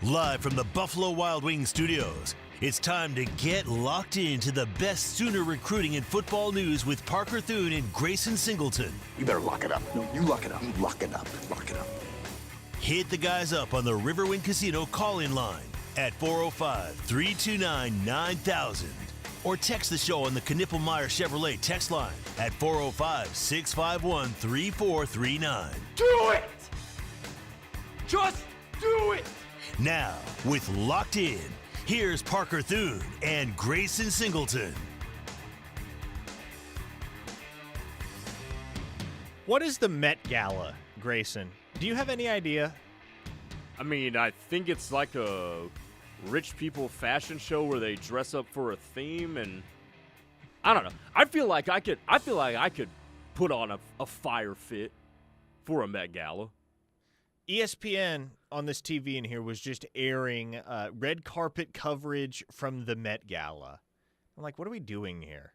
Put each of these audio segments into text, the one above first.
Live from the Buffalo Wild Wings studios, it's time to get locked into the best Sooner recruiting and football news with Parker Thune and Grayson Singleton. You better lock it up. No, you lock it up. You lock it up. Lock it up. Hit the guys up on the Riverwind Casino call-in line at 405-329-9000 or text the show on the Knippelmeyer Chevrolet text line at 405-651-3439. Do it! Just do it! Now, with Locked In, here's Parker Thune and Grayson Singleton. What is the Met Gala, Grayson? Do you have any idea? I mean, I think it's like a rich people fashion show where they dress up for a theme, and I don't know. I feel like I could put on a fire fit for a Met Gala. ESPN on this TV in here was just airing red carpet coverage from the Met Gala. I'm like, what are we doing here?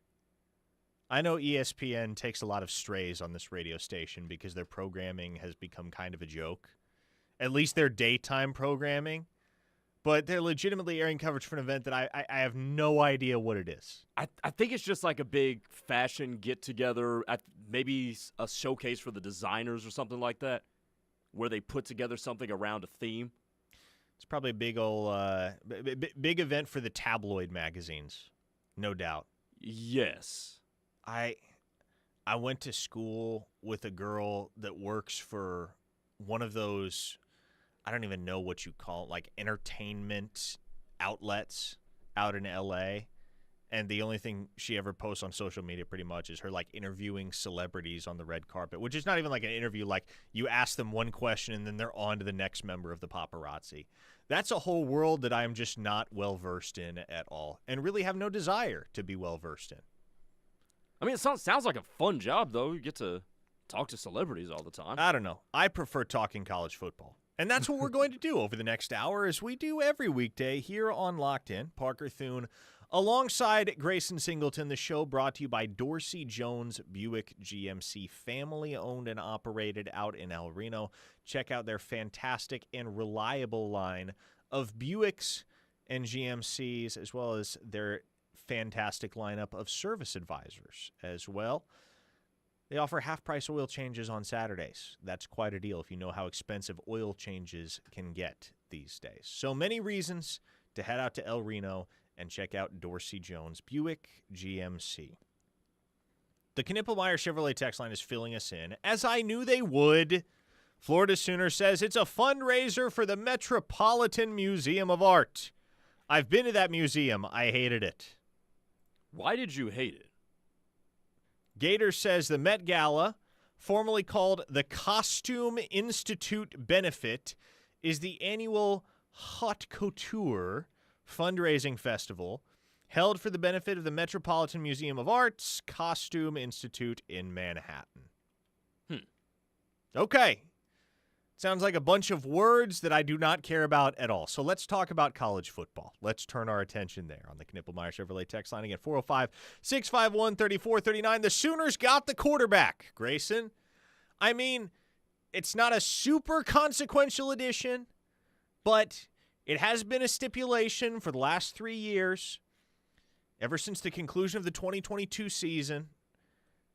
I know ESPN takes a lot of strays on this radio station because their programming has become kind of a joke. At least their daytime programming. But they're legitimately airing coverage for an event that I have no idea what it is. I think it's just like a big fashion get-together, maybe a showcase for the designers or something like that, where they put together something around a theme. It's probably a big old big event for the tabloid magazines, no doubt. Yes. I went to school with a girl that works for one of those, I don't even know what you call it, like entertainment outlets out in L.A., and the only thing she ever posts on social media pretty much is her, like, interviewing celebrities on the red carpet, which is not even like an interview. Like, you ask them one question and then they're on to the next member of the paparazzi. That's a whole world that I am just not well-versed in at all and really have no desire to be well-versed in. I mean, it sounds like a fun job, though. You get to talk to celebrities all the time. I don't know. I prefer talking college football. And that's what we're going to do over the next hour, as we do every weekday here on Locked In. Parker Thune alongside Grayson Singleton, the show brought to you by Dorsey Jones Buick GMC, family-owned and operated out in El Reno. Check out their fantastic and reliable line of Buicks and GMCs, as well as their fantastic lineup of service advisors as well. They offer half-price oil changes on Saturdays. That's quite a deal if you know how expensive oil changes can get these days. So many reasons to head out to El Reno and check out Dorsey Jones Buick GMC. The Knippelmeyer Chevrolet text line is filling us in, as I knew they would. Florida Sooner says it's a fundraiser for the Metropolitan Museum of Art. I've been to that museum. I hated it. Why did you hate it? Gator says the Met Gala, formerly called the Costume Institute Benefit, is the annual haute couture fundraising festival held for the benefit of the Metropolitan Museum of Art's Costume Institute in Manhattan. Okay. Sounds like a bunch of words that I do not care about at all. So let's talk about college football. Let's turn our attention there on the Knippelmeyer Chevrolet text line again, 405-651-3439. The Sooners got the quarterback, Grayson. I mean, it's not a super consequential addition, but it has been a stipulation for the last 3 years, ever since the conclusion of the 2022 season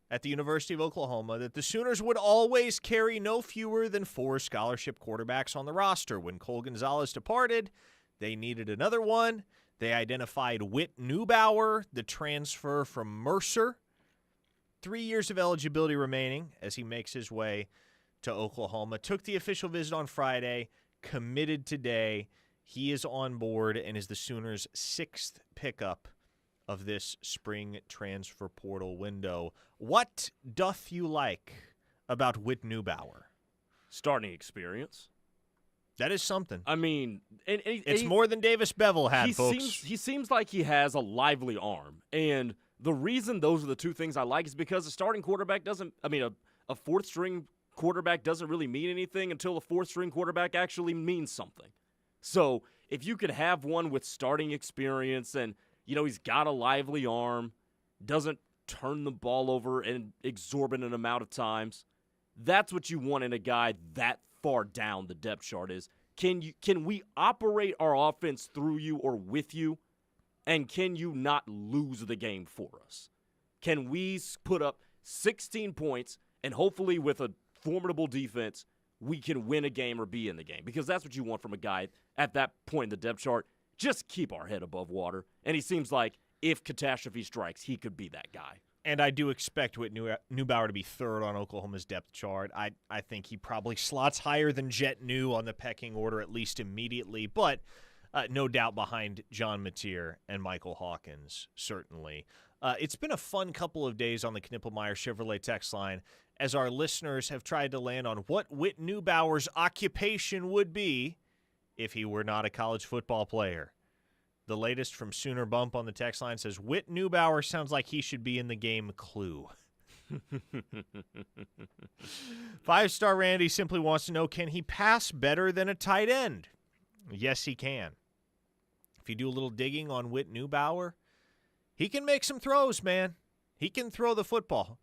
at the University of Oklahoma, that the Sooners would always carry no fewer than 4 scholarship quarterbacks on the roster. When Cole Gonzalez departed, they needed another one. They identified Whit Newower, the transfer from Mercer. 3 years of eligibility remaining as he makes his way to Oklahoma. Took the official visit on Friday, committed today. He is on board and is the Sooners' 6th pickup of this spring transfer portal window. What doth you like about Whit Newower? Starting experience. That is something. I mean, it's more than Davis Bevel had, folks. He seems like he has a lively arm. And the reason those are the two things I like is because a starting quarterback a fourth-string quarterback doesn't really mean anything until a fourth-string quarterback actually means something. So if you could have one with starting experience and, he's got a lively arm, doesn't turn the ball over an exorbitant amount of times, that's what you want in a guy that far down the depth chart is Can we operate our offense through you or with you? And can you not lose the game for us? Can we put up 16 points and hopefully with a formidable defense, we can win a game or be in the game? Because that's what you want from a guy at that point in the depth chart. Just keep our head above water. And he seems like if catastrophe strikes, he could be that guy. And I do expect Whit Newower to be third on Oklahoma's depth chart. I think he probably slots higher than Jet New on the pecking order, at least immediately. But no doubt behind John Mateer and Michael Hawkins, certainly. It's been a fun couple of days on the Knippelmeyer Chevrolet text line as our listeners have tried to land on what Whit Newower's occupation would be if he were not a college football player. The latest from Sooner Bump on the text line says, Whit Newower sounds like he should be in the game Clue. 5-star Randy simply wants to know, can he pass better than a tight end? Yes, he can. If you do a little digging on Whit Newower, he can make some throws, man. He can throw the football.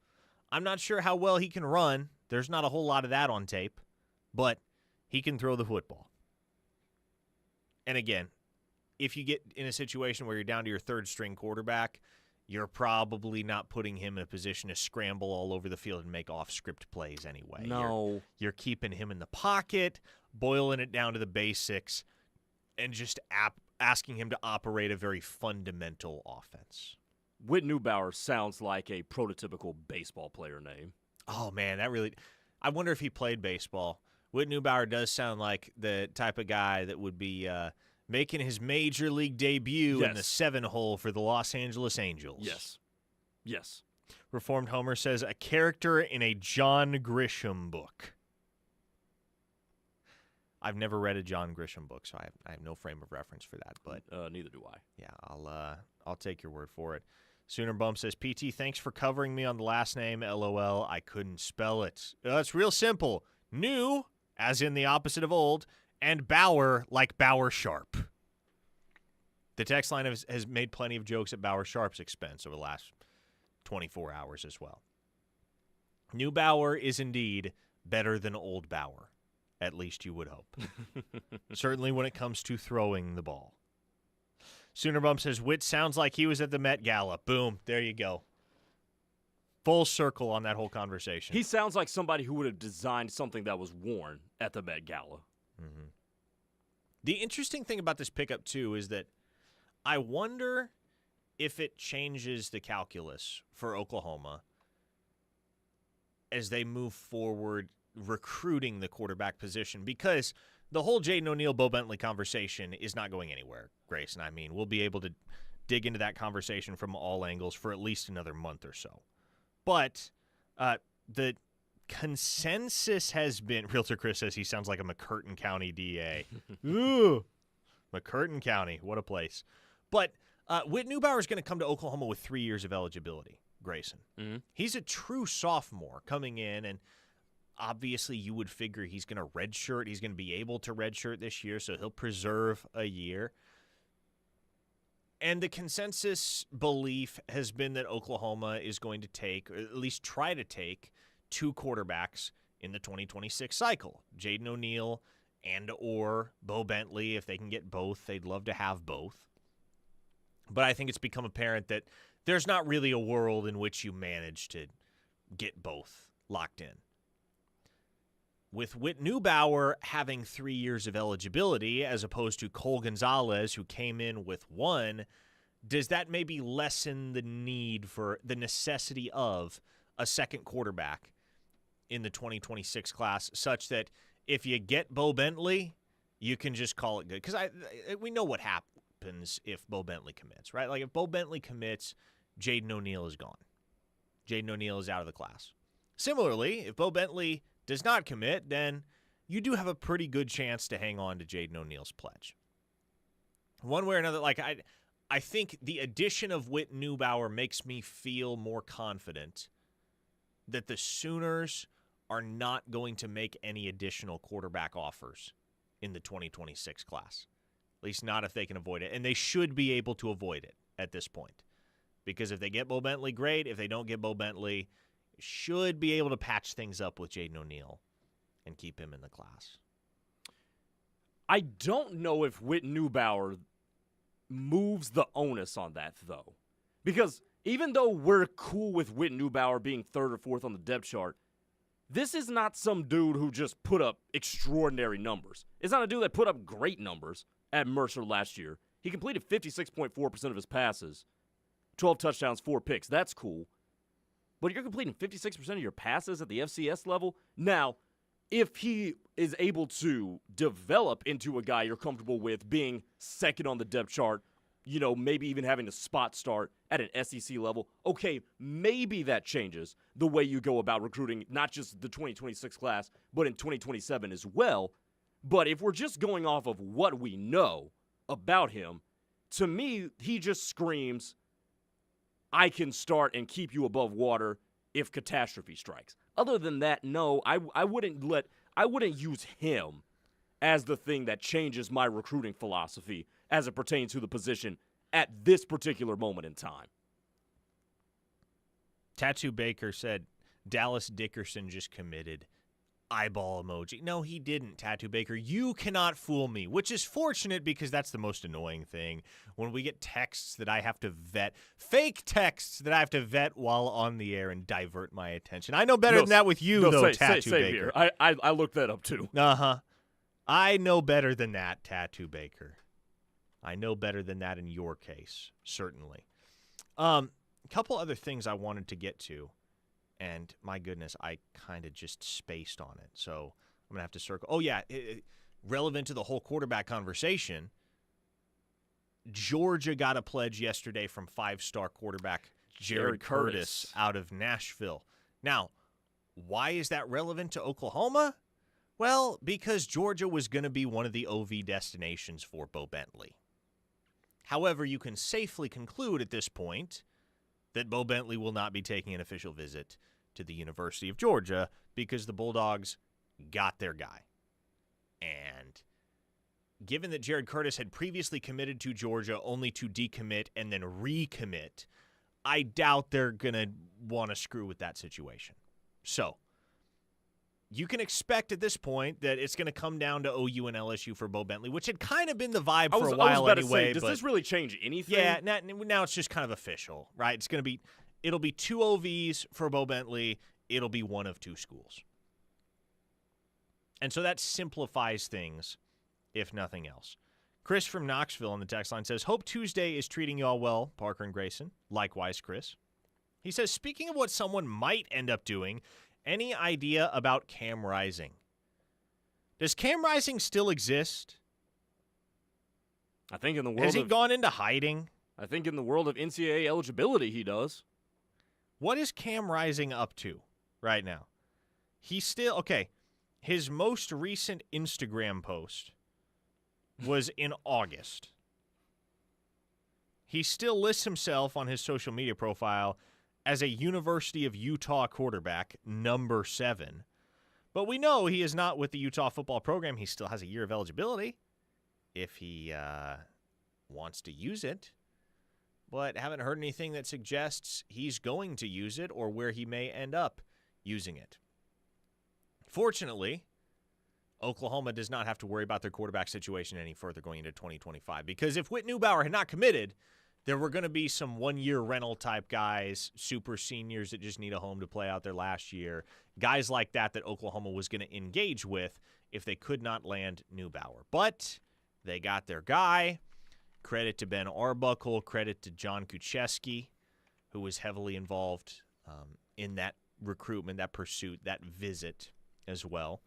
I'm not sure how well he can run. There's not a whole lot of that on tape, but he can throw the football. And again, if you get in a situation where you're down to your third-string quarterback, you're probably not putting him in a position to scramble all over the field and make off-script plays anyway. No. You're keeping him in the pocket, boiling it down to the basics, and just asking him to operate a very fundamental offense. Whit Newower sounds like a prototypical baseball player name. Oh, man, I wonder if he played baseball. Whit Newower does sound like the type of guy that would be making his major league debut in the 7-hole for the Los Angeles Angels. Yes. Reformed Homer says, a character in a John Grisham book. I've never read a John Grisham book, so I have no frame of reference for that. But neither do I. Yeah, I'll take your word for it. Sooner Bump says, PT, thanks for covering me on the last name. LOL, I couldn't spell it. It's real simple. New, as in the opposite of old, and Bauer like Bauer Sharp. The text line has made plenty of jokes at Bauer Sharp's expense over the last 24 hours as well. New Bauer is indeed better than old Bauer. At least you would hope. Certainly when it comes to throwing the ball. Sooner Bump says, Whit sounds like he was at the Met Gala. Boom, there you go. Full circle on that whole conversation. He sounds like somebody who would have designed something that was worn at the Met Gala. Mm-hmm. The interesting thing about this pickup, too, is that I wonder if it changes the calculus for Oklahoma as they move forward recruiting the quarterback position, because the whole Jaden O'Neal, Bo Bentley conversation is not going anywhere, Grayson. I mean, we'll be able to dig into that conversation from all angles for at least another month or so. But the consensus has been, Realtor Chris says he sounds like a McCurtain County DA. Ooh, McCurtain County, what a place. But Whit Newower is going to come to Oklahoma with 3 years of eligibility, Grayson. Mm-hmm. He's a true sophomore coming in, and obviously you would figure he's going to redshirt. He's going to be able to redshirt this year, so he'll preserve a year. And the consensus belief has been that Oklahoma is going to take, or at least try to take, 2 quarterbacks in the 2026 cycle. Jaden O'Neal and or Bo Bentley. If they can get both, they'd love to have both. But I think it's become apparent that there's not really a world in which you manage to get both locked in. With Whit Newower having 3 years of eligibility as opposed to Cole Gonzalez, who came in with 1, does that maybe lessen the need for the necessity of a second quarterback in the 2026 class, such that if you get Bo Bentley, you can just call it good? Because we know what happens if Bo Bentley commits, right? Like if Bo Bentley commits, Jaden O'Neal is gone. Jaden O'Neal is out of the class. Similarly, if Bo Bentley does not commit, then you do have a pretty good chance to hang on to Jaden O'Neal's pledge. One way or another, like I think the addition of Whit Newower makes me feel more confident that the Sooners are not going to make any additional quarterback offers in the 2026 class. At least not if they can avoid it. And they should be able to avoid it at this point. Because if they get Bo Bentley, great. If they don't get Bo Bentley, should be able to patch things up with Jaden O'Neal and keep him in the class. I don't know if Whit Newower moves the onus on that, though. Because even though we're cool with Whit Newower being third or fourth on the depth chart, this is not some dude who just put up extraordinary numbers. It's not a dude that put up great numbers at Mercer last year. He completed 56.4% of his passes, 12 touchdowns, 4 picks. That's cool. But you're completing 56% of your passes at the FCS level? Now, if he is able to develop into a guy you're comfortable with being second on the depth chart, maybe even having a spot start at an SEC level, okay, maybe that changes the way you go about recruiting not just the 2026 class, but in 2027 as well. But if we're just going off of what we know about him, to me, he just screams, I can start and keep you above water if catastrophe strikes. Other than that, no, I wouldn't use him as the thing that changes my recruiting philosophy as it pertains to the position at this particular moment in time. Tattoo Baker said Dallas Dickerson just committed. Eyeball emoji. No, he didn't, Tattoo Baker. You cannot fool me, which is fortunate because that's the most annoying thing. When we get texts that I have to vet, fake texts that I have to vet while on the air and divert my attention. I know better than that with you, though, Tattoo Baker. Here. I looked that up, too. Uh-huh. I know better than that, Tattoo Baker. I know better than that in your case, certainly. A couple other things I wanted to get to. And my goodness, I kind of just spaced on it. So I'm going to have to circle. Oh, yeah, relevant to the whole quarterback conversation, Georgia got a pledge yesterday from 5-star quarterback Jared Curtis out of Nashville. Now, why is that relevant to Oklahoma? Well, because Georgia was going to be one of the OV destinations for Bo Bentley. However, you can safely conclude at this point that Bo Bentley will not be taking an official visit to the University of Georgia because the Bulldogs got their guy. And given that Jared Curtis had previously committed to Georgia only to decommit and then recommit, I doubt they're going to want to screw with that situation. So, you can expect at this point that it's going to come down to OU and LSU for Bo Bentley, which had kind of been the vibe for a while anyway. Does this really change anything? Yeah, now it's just kind of official, right? It'll be 2 OVs for Bo Bentley. It'll be one of 2 schools. And so that simplifies things, if nothing else. Chris from Knoxville on the text line says, hope Tuesday is treating you all well, Parker and Grayson. Likewise, Chris. He says, speaking of what someone might end up doing, any idea about Cam Rising? Does Cam Rising still exist? I think in the world Has he gone into hiding? I think in the world of NCAA eligibility, he does. What is Cam Rising up to right now? He's still, okay, his most recent Instagram post was in August. He still lists himself on his social media profile as a University of Utah quarterback, number 7. But we know he is not with the Utah football program. He still has a year of eligibility if he wants to use it. But haven't heard anything that suggests he's going to use it or where he may end up using it. Fortunately, Oklahoma does not have to worry about their quarterback situation any further going into 2025. Because if Whit Newower had not committed, there were going to be some one-year rental type guys, super seniors that just need a home to play out their last year, guys like that Oklahoma was going to engage with if they could not land Newower. But they got their guy. Credit to Ben Arbuckle, credit to John Kucheski, who was heavily involved in that recruitment, that pursuit, that visit as well.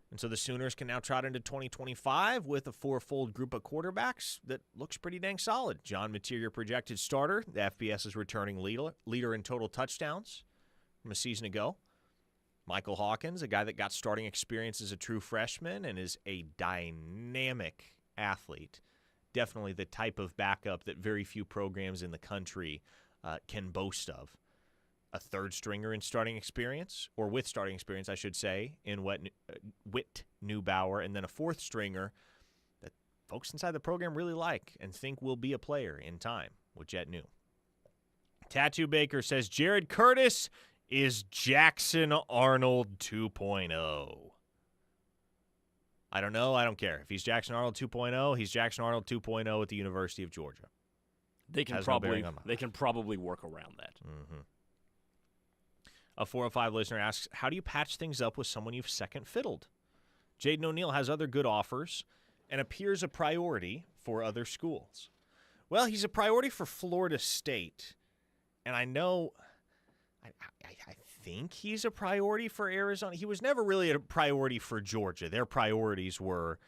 And so the Sooners can now trot into 2025 with a 4-fold group of quarterbacks that looks pretty dang solid. John Mateer, projected starter. The FBS's returning leader in total touchdowns from a season ago. Michael Hawkins, a guy that got starting experience as a true freshman and is a dynamic athlete. Definitely the type of backup that very few programs in the country can boast of. A third stringer in starting experience, or with starting experience, I should say, in Whit Newower, and then a fourth stringer that folks inside the program really like and think will be a player in time with Jet New. Tattoo Baker says Jared Curtis is Jackson Arnold 2.0. I don't know. I don't care. If he's Jackson Arnold 2.0, he's Jackson Arnold 2.0 at the University of Georgia. They can probably work around that. Mm-hmm. A 405 listener asks, how do you patch things up with someone you've second fiddled? Jaden O'Neal has other good offers and appears a priority for other schools. Well, he's a priority for Florida State, and I know I think he's a priority for Arizona. He was never really a priority for Georgia. Their priorities were,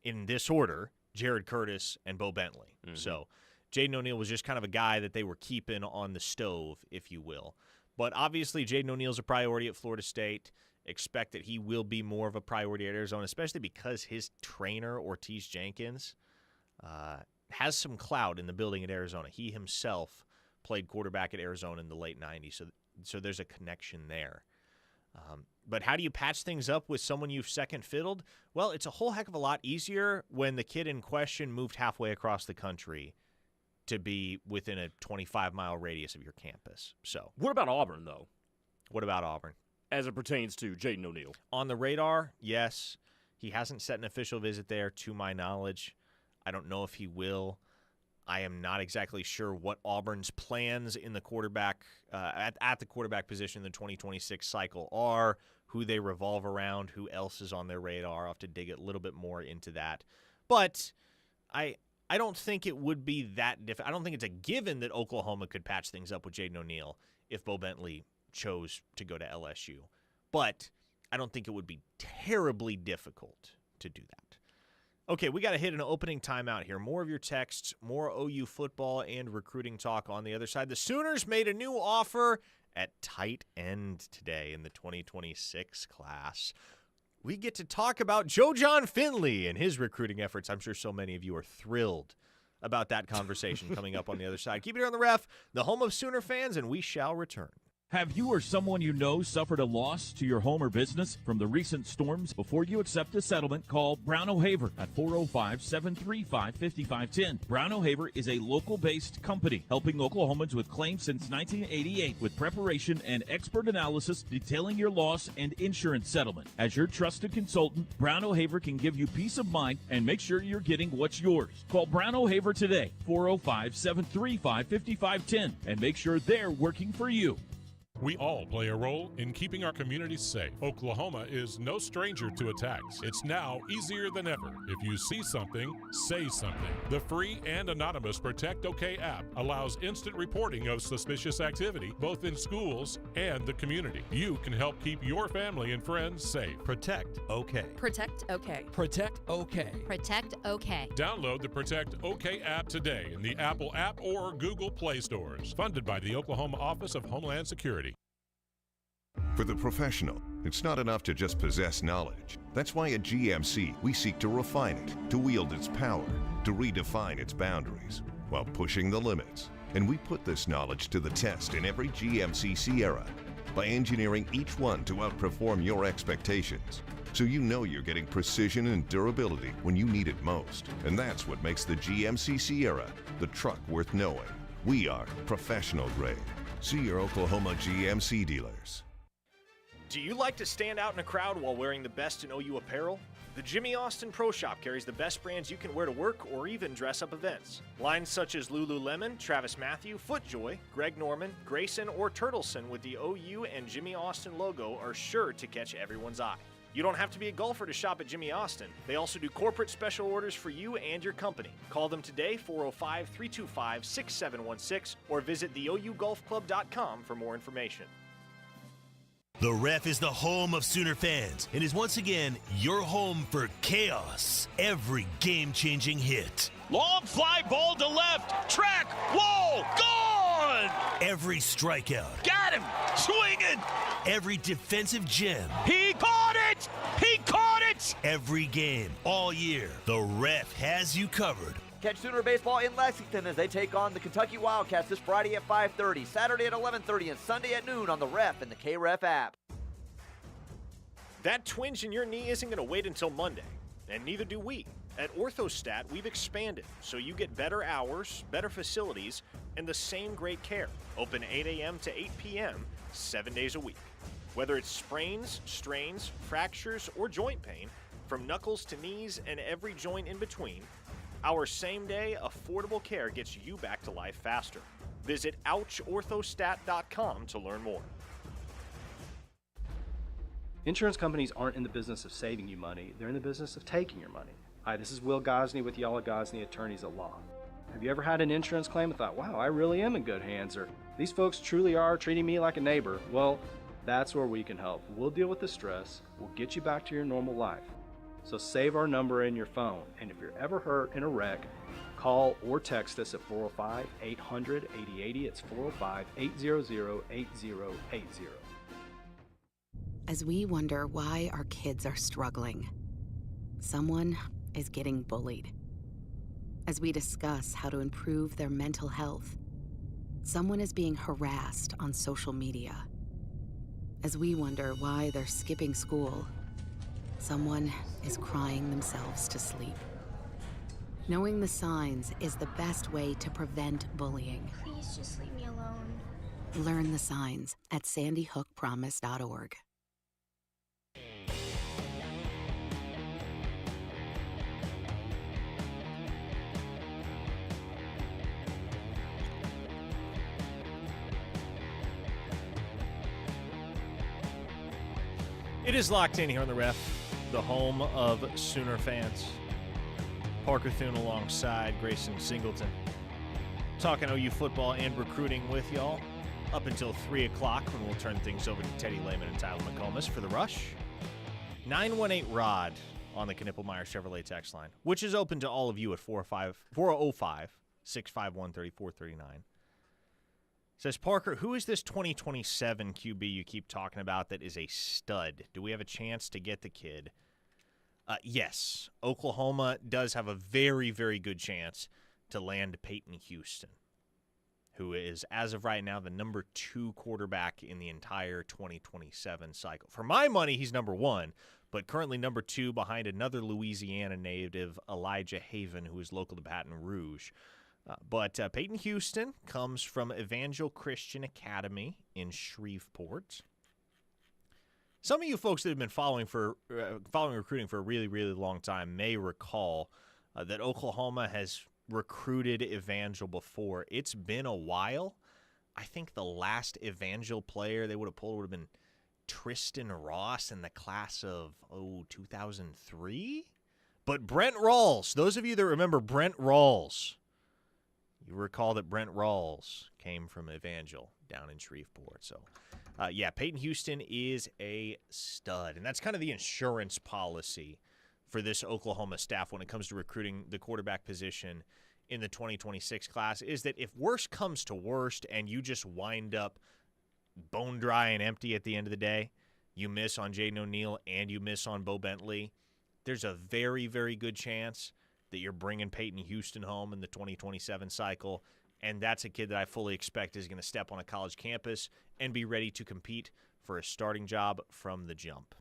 in this order, Jared Curtis and Bo Bentley. Mm-hmm. So Jaden O'Neal was just kind of a guy that they were keeping on the stove, if you will. But obviously, Jaden O'Neal's a priority at Florida State. Expect that he will be more of a priority at Arizona, especially because his trainer, Ortiz Jenkins, has some clout in the building at Arizona. He himself played quarterback at Arizona in the late 90s, so there's a connection there. But how do you patch things up with someone you've second fiddled? Well, it's a whole heck of a lot easier when the kid in question moved halfway across the country to be within a 25-mile radius of your campus. So, what about Auburn, though? What about Auburn? As it pertains to Jaden O'Neal. On the radar, yes. He hasn't set an official visit there, to my knowledge. I don't know if he will. I am not exactly sure what Auburn's plans in the quarterback at the quarterback position in the 2026 cycle are, who they revolve around, who else is on their radar. I'll have to dig a little bit more into that. But I don't think it would be that difficult. I don't think it's a given that Oklahoma could patch things up with Jaden O'Neal if Bo Bentley chose to go to LSU. But I don't think it would be terribly difficult to do that. Okay, we got to hit an opening timeout here. More of your texts, more OU football and recruiting talk on the other side. The Sooners made a new offer at tight end today in the 2026 class. We get to talk about Joe John Finley and his recruiting efforts. I'm sure so many of you are thrilled about that conversation coming up on the other side. Keep it here on the Ref, the home of Sooner fans, and we shall return. Have you or someone you know suffered a loss to your home or business from the recent storms? Before you accept a settlement, call Brown O'Haver at 405-735-5510. Brown O'Haver is a local-based company helping Oklahomans with claims since 1988 with preparation and expert analysis detailing your loss and insurance settlement. As your trusted consultant, Brown O'Haver can give you peace of mind and make sure you're getting what's yours. Call Brown O'Haver today, 405-735-5510, and make sure they're working for you. We all play a role in keeping our communities safe. Oklahoma is no stranger to attacks. It's now easier than ever. If you see something, say something. The free and anonymous Protect OK app allows instant reporting of suspicious activity, both in schools and the community. You can help keep your family and friends safe. Protect OK. Protect OK. Protect OK. Protect OK. Download the Protect OK app today in the Apple app or Google Play stores. Funded by the Oklahoma Office of Homeland Security. For the professional, it's not enough to just possess knowledge. That's why at GMC, we seek to refine it, to wield its power, to redefine its boundaries, while pushing the limits. And we put this knowledge to the test in every GMC Sierra by engineering each one to outperform your expectations. So you know you're getting precision and durability when you need it most. And that's what makes the GMC Sierra the truck worth knowing. We are professional grade. See your Oklahoma GMC dealers. Do you like to stand out in a crowd while wearing the best in OU apparel? The Jimmy Austin Pro Shop carries the best brands you can wear to work or even dress up events. Lines such as Lululemon, Travis Mathew, FootJoy, Greg Norman, Grayson, or Turtleson with the OU and Jimmy Austin logo are sure to catch everyone's eye. You don't have to be a golfer to shop at Jimmy Austin. They also do corporate special orders for you and your company. Call them today, 405-325-6716, or visit theougolfclub.com for more information. The Ref is the home of Sooner fans and is once again your home for chaos. Every game-changing hit. Long fly ball to left. Track. Whoa. Gone. Every strikeout. Got him. Swinging. Every defensive gem. He caught it. He caught it. Every game, all year, the Ref has you covered. Catch Sooner baseball in Lexington as they take on the Kentucky Wildcats this Friday at 5:30, Saturday at 11:30, and Sunday at noon on the Ref and the KREF app. That twinge in your knee isn't going to wait until Monday, and neither do we. At Orthostat, we've expanded, so you get better hours, better facilities, and the same great care. Open 8 a.m. to 8 p.m., 7 days a week. Whether it's sprains, strains, fractures, or joint pain, From knuckles to knees and every joint in between, our same-day, affordable care gets you back to life faster. Visit OuchOrthostat.com to learn more. Insurance companies aren't in the business of saving you money. They're in the business of taking your money. Hi, this is Will Gosney with Yala Gosney Attorneys at Law. Have you ever had an insurance claim and thought, wow, I really am in good hands, or these folks truly are treating me like a neighbor? Well, that's where we can help. We'll deal with the stress. We'll get you back to your normal life. So save our number in your phone, and if you're ever hurt in a wreck, call or text us at 405-800-8080. It's 405-800-8080. As we wonder why our kids are struggling, someone is getting bullied. As we discuss how to improve their mental health, someone is being harassed on social media. As we wonder why they're skipping school, someone is crying themselves to sleep. Knowing the signs is the best way to prevent bullying. Please just leave me alone. Learn the signs at sandyhookpromise.org. It is Locked In here on the Ref, the home of Sooner fans. Parker Thune alongside Grayson Singleton. Talking OU football and recruiting with y'all up until 3 o'clock when we'll turn things over to Teddy Lehman and Tyler McComas for the rush. 918-ROD on the Knippelmeyer Chevrolet text line, which is open to all of you at 405-651-3439. Says, Parker, who is this 2027 QB you keep talking about that is a stud? Do we have a chance to get the kid? Yes. Oklahoma does have a very, very good chance to land Payton Houston, who is, as of right now, the number 2 quarterback in the entire 2027 cycle. For my money, he's number 1, but currently number 2 behind another Louisiana native, Elijah Haven, who is local to Baton Rouge. But Payton Houston comes from Evangel Christian Academy in Shreveport. Some of you folks that have been following recruiting for a really, really long time may recall that Oklahoma has recruited Evangel before. It's been a while. I think the last Evangel player they would have pulled would have been Tristan Ross in the class of 2003. But Brent Rawls, those of you that remember Brent Rawls, you recall that Brent Rawls came from Evangel down in Shreveport. So, Payton Houston is a stud. And that's kind of the insurance policy for this Oklahoma staff when it comes to recruiting the quarterback position in the 2026 class, is that if worst comes to worst and you just wind up bone dry and empty at the end of the day, you miss on Jaden O'Neal and you miss on Bo Bentley, there's a very, very good chance that you're bringing Payton Houston home in the 2027 cycle, and that's a kid that I fully expect is going to step on a college campus and be ready to compete for a starting job from the jump.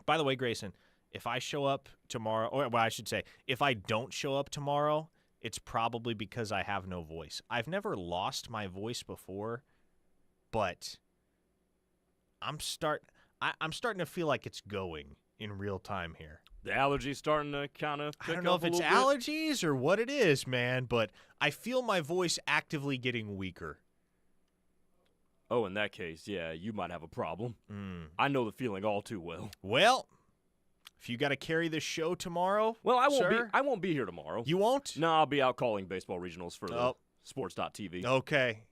By the way, Grayson, if I show up tomorrow, or well, I should say, if I don't show up tomorrow, it's probably because I have no voice. I've never lost my voice before, but I'm starting to feel like it's going in real time here. The allergies starting to kind of pick up. I don't know if it's allergies or what it is, man, but I feel my voice actively getting weaker. Oh, in that case, yeah, you might have a problem. I know the feeling all too well. Well, if you got to carry the show tomorrow, well, I won't be here tomorrow. You won't? No, I'll be out calling baseball regionals for the sports.tv. Okay.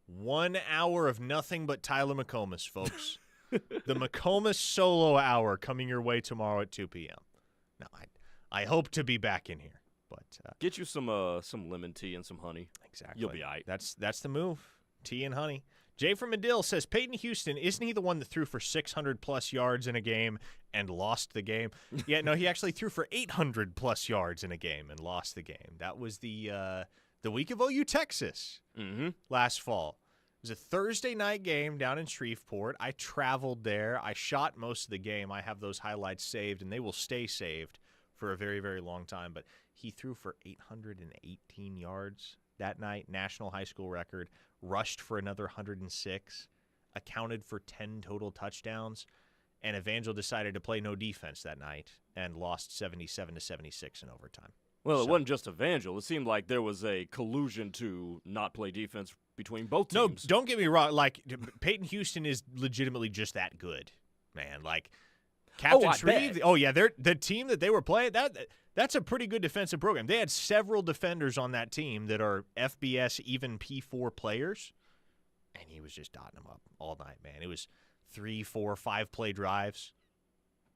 1 hour of nothing but Tyler McComas, folks. The McComas solo hour coming your way tomorrow at 2 p.m. Now, I hope to be back in here, but get you some lemon tea and some honey. Exactly, you'll be all right. That's the move. Tea and honey. Jay from Medill says Payton Houston, isn't he the one that threw for 600+ yards in a game and lost the game? Yeah, no, he actually threw for 800+ yards in a game and lost the game. That was the week of OU Texas last fall. It was a Thursday night game down in Shreveport. I traveled there. I shot most of the game. I have those highlights saved, and they will stay saved for a very, very long time. But he threw for 818 yards that night, national high school record, rushed for another 106, accounted for 10 total touchdowns. and Evangel decided to play no defense that night and lost 77-76 in overtime. Well, it wasn't just Evangel. It seemed like there was a collusion to not play defense between both No, teams. don't get me wrong. Like, Payton Houston is legitimately just that good, man. Like, Captain Shreve. Oh, yeah, the team that they were playing, that's a pretty good defensive program. They had several defenders on that team that are FBS, even P4 players, and he was just dotting them up all night, man. It was 3, 4, 5-play drives,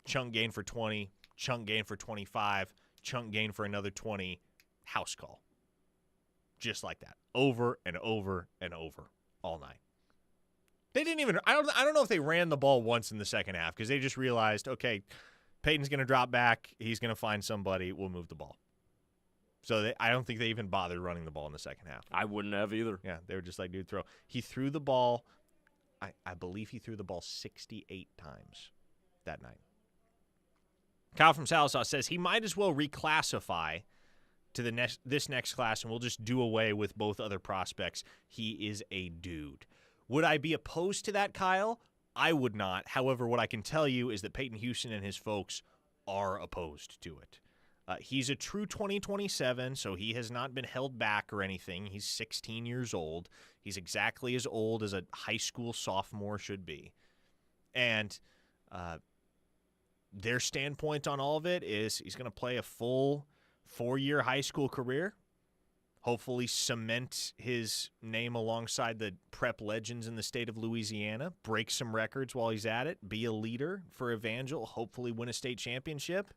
chunk gain for 20, chunk gain for 25, chunk gain for another 20, house call. Just like that, over and over and over all night. They didn't even. I don't know if they ran the ball once in the second half because they just realized, okay, Peyton's going to drop back. He's going to find somebody. We'll move the ball. So I don't think they even bothered running the ball in the second half. I wouldn't have either. Yeah, they were just like, dude, throw. He threw the ball. I believe he threw the ball 68 times that night. Kyle from Sallisaw says he might as well reclassify to this next class, and we'll just do away with both other prospects. He is a dude. Would I be opposed to that, Kyle? I would not. However, what I can tell you is that Payton Houston and his folks are opposed to it. He's a true 2027, so he has not been held back or anything. He's 16 years old. He's exactly as old as a high school sophomore should be. And their standpoint on all of it is he's going to play a full 4-year high school career, hopefully cement his name alongside the prep legends in the state of Louisiana, break some records while he's at it, be a leader for Evangel, hopefully win a state championship,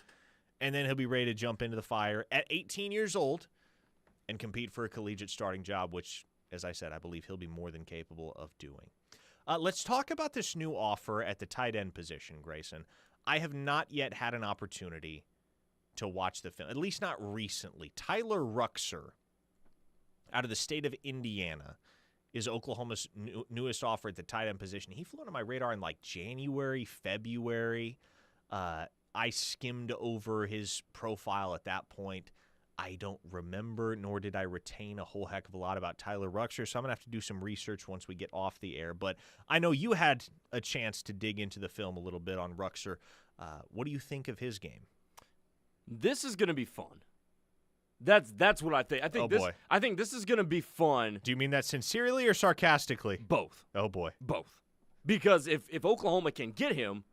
and then he'll be ready to jump into the fire at 18 years old and compete for a collegiate starting job, which, as I said, I believe he'll be more than capable of doing. Let's talk about this new offer at the tight end position, Grayson. I have not yet had an opportunity to watch the film, at least not recently. Tyler Ruxer, out of the state of Indiana, is Oklahoma's newest offer at the tight end position. He flew under my radar in like January, February. I skimmed over his profile at that point. I don't remember, nor did I retain a whole heck of a lot about Tyler Ruxer, so I'm going to have to do some research once we get off the air. But I know you had a chance to dig into the film a little bit on Ruxer. What do you think of his game? This is going to be fun. That's what I think. I think this is going to be fun. Do you mean that sincerely or sarcastically? Both. Oh, boy. Both. Because if Oklahoma can get him,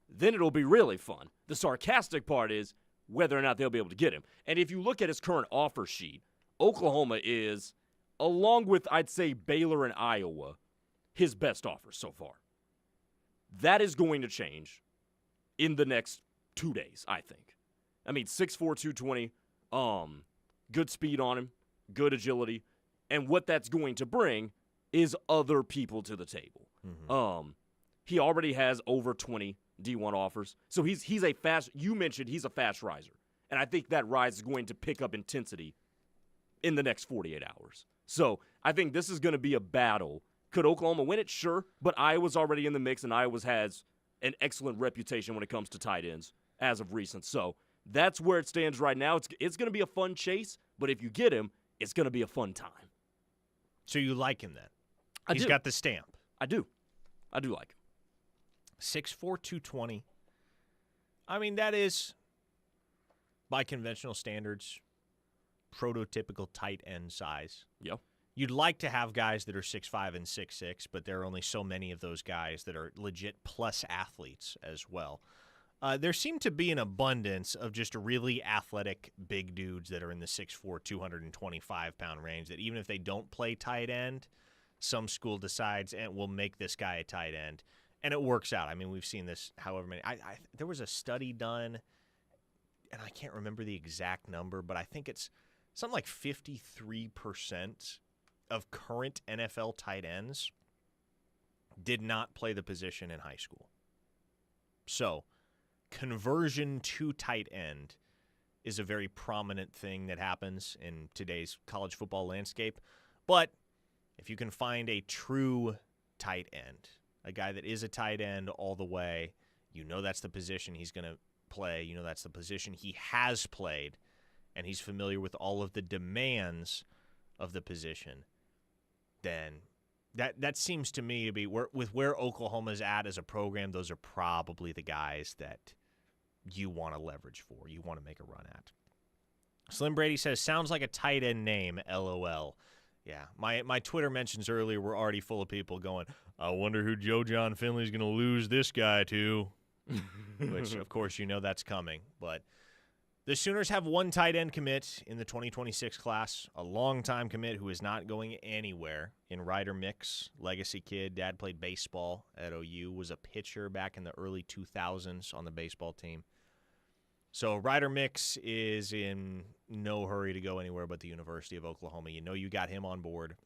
then it'll be really fun. The sarcastic part is whether or not they'll be able to get him. And if you look at his current offer sheet, Oklahoma is, along with, I'd say, Baylor and Iowa, his best offer so far. That is going to change in the next 2 days, I think. I mean, 6'4", 220, good speed on him, good agility, and what that's going to bring is other people to the table. Mm-hmm. He already has over 20 D1 offers, so he's a fast. You mentioned he's a fast riser, and I think that rise is going to pick up intensity in the next 48 hours. So I think this is going to be a battle. Could Oklahoma win it? Sure, but Iowa's already in the mix, and Iowa has an excellent reputation when it comes to tight ends as of recent. So that's where it stands right now. It's going to be a fun chase, but if you get him, it's going to be a fun time. So you like him then? He's do. got the stamp. I do like him. 6'4", 220. I mean, that is, by conventional standards, prototypical tight end size. Yep. You'd like to have guys that are 6'5" and 6'6", but there are only so many of those guys that are legit plus athletes as well. There seem to be an abundance of just really athletic big dudes that are in the 6'4", 225-pound range that even if they don't play tight end, some school decides, and we'll make this guy a tight end. And it works out. I mean, we've seen this however many. There was a study done, and I can't remember the exact number, but I think it's something like 53% of current NFL tight ends did not play the position in high school. So conversion to tight end is a very prominent thing that happens in today's college football landscape. But if you can find a true tight end, a guy that is a tight end all the way, you know that's the position he's going to play, you know that's the position he has played, and he's familiar with all of the demands of the position, then That seems to me to be where Oklahoma's at as a program. Those are probably the guys that you want to leverage for, you want to make a run at. Slim Brady says, sounds like a tight end name, LOL. Yeah, my Twitter mentions earlier were already full of people going, I wonder who Joe John Finley's going to lose this guy to, which, of course, that's coming. But the Sooners have one tight end commit in the 2026 class, a long-time commit who is not going anywhere in Ryder Mix, legacy kid. Dad played baseball at OU, was a pitcher back in the early 2000s on the baseball team. So Ryder Mix is in no hurry to go anywhere but the University of Oklahoma. You got him on board.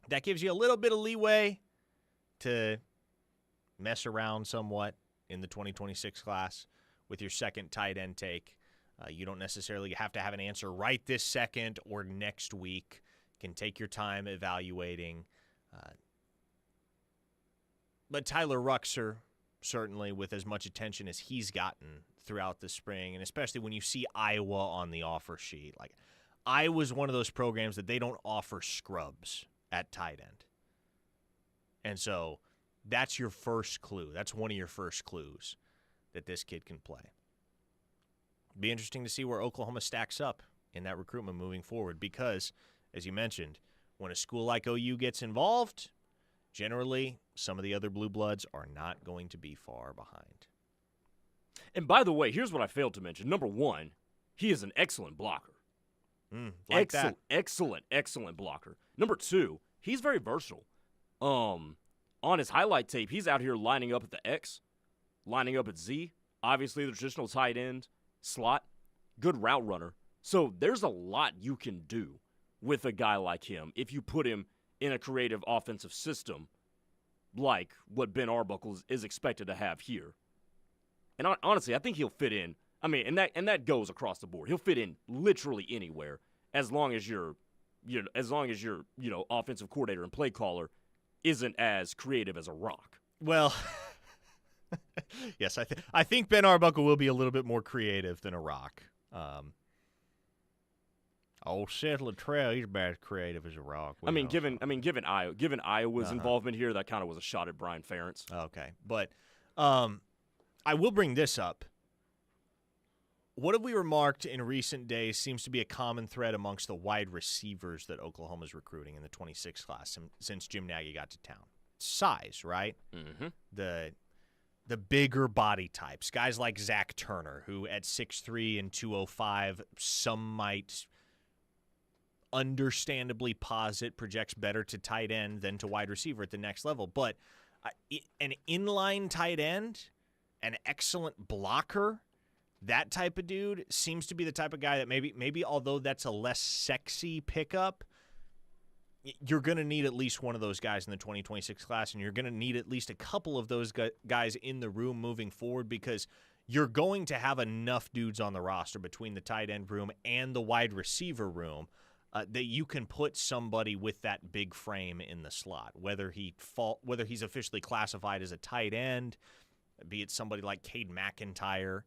That gives you a little bit of leeway to mess around somewhat in the 2026 class with your second tight end take. You don't necessarily have to have an answer right this second or next week. You can take your time evaluating. But Tyler Ruxer, certainly with as much attention as he's gotten throughout the spring, and especially when you see Iowa on the offer sheet. Like, Iowa's one of those programs that they don't offer scrubs at tight end. And so that's your first clue. That's one of your first clues that this kid can play. Be interesting to see where Oklahoma stacks up in that recruitment moving forward because, as you mentioned, when a school like OU gets involved, generally some of the other blue bloods are not going to be far behind. And by the way, here's what I failed to mention. Number one, he is an excellent blocker. Excellent blocker. Number two, he's very versatile. On his highlight tape, he's out here lining up at the X, lining up at Z, obviously the traditional tight end, slot, good route runner. So there's a lot you can do with a guy like him if you put him in a creative offensive system like what Ben Arbuckle is expected to have here. And honestly, I think he'll fit in. I mean, and that goes across the board. He'll fit in literally anywhere as long as your offensive coordinator and play caller isn't as creative as a rock. Well, yes, I think Ben Arbuckle will be a little bit more creative than a rock. Seth Luttrell, he's about as creative as a rock. Given Iowa's involvement here, that kind of was a shot at Brian Ferentz. Okay, but I will bring this up. What have we remarked in recent days seems to be a common thread amongst the wide receivers that Oklahoma's recruiting in the 26 class since Jim Nagy got to town? Size, right? Mm-hmm. The bigger body types, guys like Zach Turner, who at 6'3" and 205, some might understandably posit projects better to tight end than to wide receiver at the next level. But an inline tight end, an excellent blocker, that type of dude seems to be the type of guy that maybe although that's a less sexy pickup, you're going to need at least one of those guys in the 2026 class, and you're going to need at least a couple of those guys in the room moving forward because you're going to have enough dudes on the roster between the tight end room and the wide receiver room that you can put somebody with that big frame in the slot, whether he's officially classified as a tight end, be it somebody like Cade McIntyre,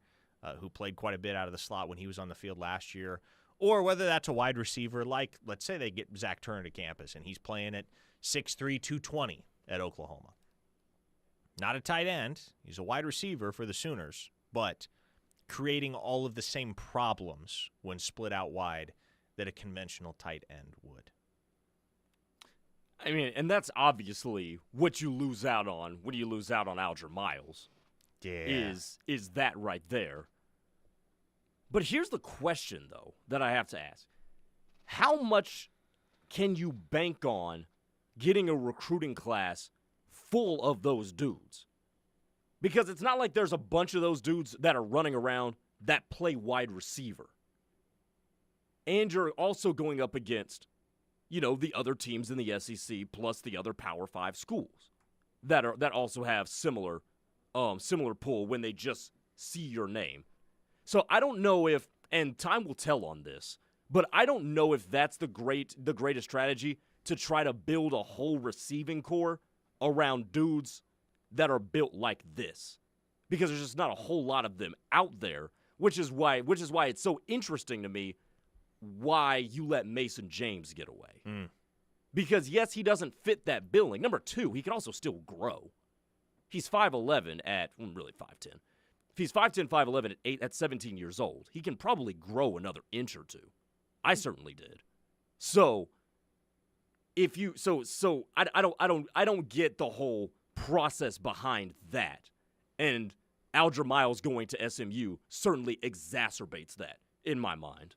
who played quite a bit out of the slot when he was on the field last year, or whether that's a wide receiver like, let's say they get Zach Turner to campus and he's playing at 6'3", 220 at Oklahoma. Not a tight end. He's a wide receiver for the Sooners, but creating all of the same problems when split out wide that a conventional tight end would. I mean, and that's obviously what you lose out on when you lose out on Alger Miles. Yeah. Is that right there. But here's the question, though, that I have to ask. How much can you bank on getting a recruiting class full of those dudes? Because it's not like there's a bunch of those dudes that are running around that play wide receiver. And you're also going up against, the other teams in the SEC plus the other Power 5 schools that also have similar pull when they just see your name. So I don't know if, and time will tell on this, but I don't know if that's the greatest strategy to try to build a whole receiving core around dudes that are built like this, because there's just not a whole lot of them out there, which is why it's so interesting to me why you let Mason James get away. Because, yes, he doesn't fit that billing. Number two, he can also still grow. He's 5'11 at, really 5'10. If he's 5'10", 5'11 at 17 years old, he can probably grow another inch or two. I certainly did. So, if you, I don't get the whole process behind that. And Alger Miles going to SMU certainly exacerbates that in my mind.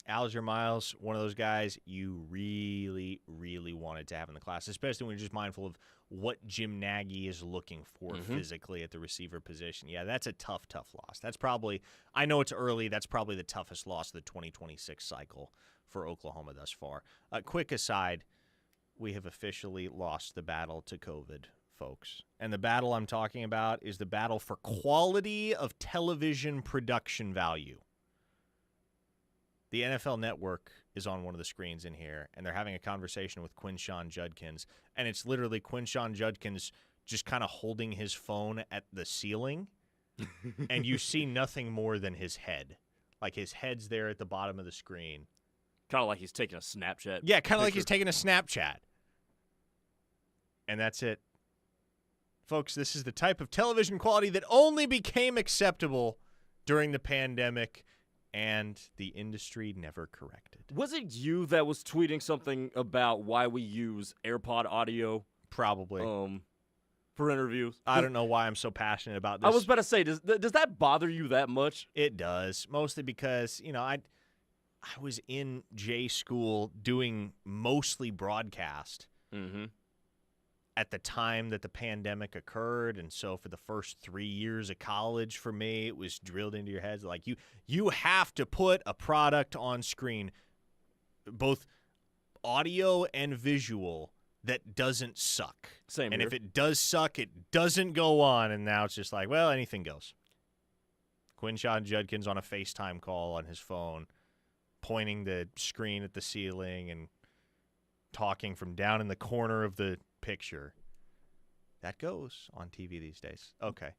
Alger Miles, one of those guys you really, really wanted to have in the class, especially when you're just mindful of what Jim Nagy is looking for physically at the receiver position. Yeah, that's a tough loss. That's probably, I know it's early, that's probably the toughest loss of the 2026 cycle for Oklahoma thus far. Quick aside, we have officially lost the battle to COVID, folks. And the battle I'm talking about is the battle for quality of television production value. The NFL Network is on one of the screens in here, and they're having a conversation with Quinshon Judkins, and it's literally Quinshon Judkins just kind of holding his phone at the ceiling, and you see nothing more than his head. Like, his head's there at the bottom of the screen. Kind of like he's taking a Snapchat. Yeah, kind of like he's taking a Snapchat. And that's it. Folks, this is the type of television quality that only became acceptable during the pandemic, and the industry never corrected. Was it you that was tweeting something about why we use AirPod audio? Probably. For interviews? I don't know why I'm so passionate about this. I was about to say, does that bother you that much? It does, mostly because, I was in J school doing mostly broadcast at the time that the pandemic occurred, and so for the first 3 years of college for me, it was drilled into your heads like you have to put a product on screen, both audio and visual, that doesn't suck. Same and here. If it does suck, it doesn't go on, and now it's just like, well, anything goes. Quinshon Judkins on a FaceTime call on his phone, pointing the screen at the ceiling and talking from down in the corner of the picture. That goes on TV these days. Okay.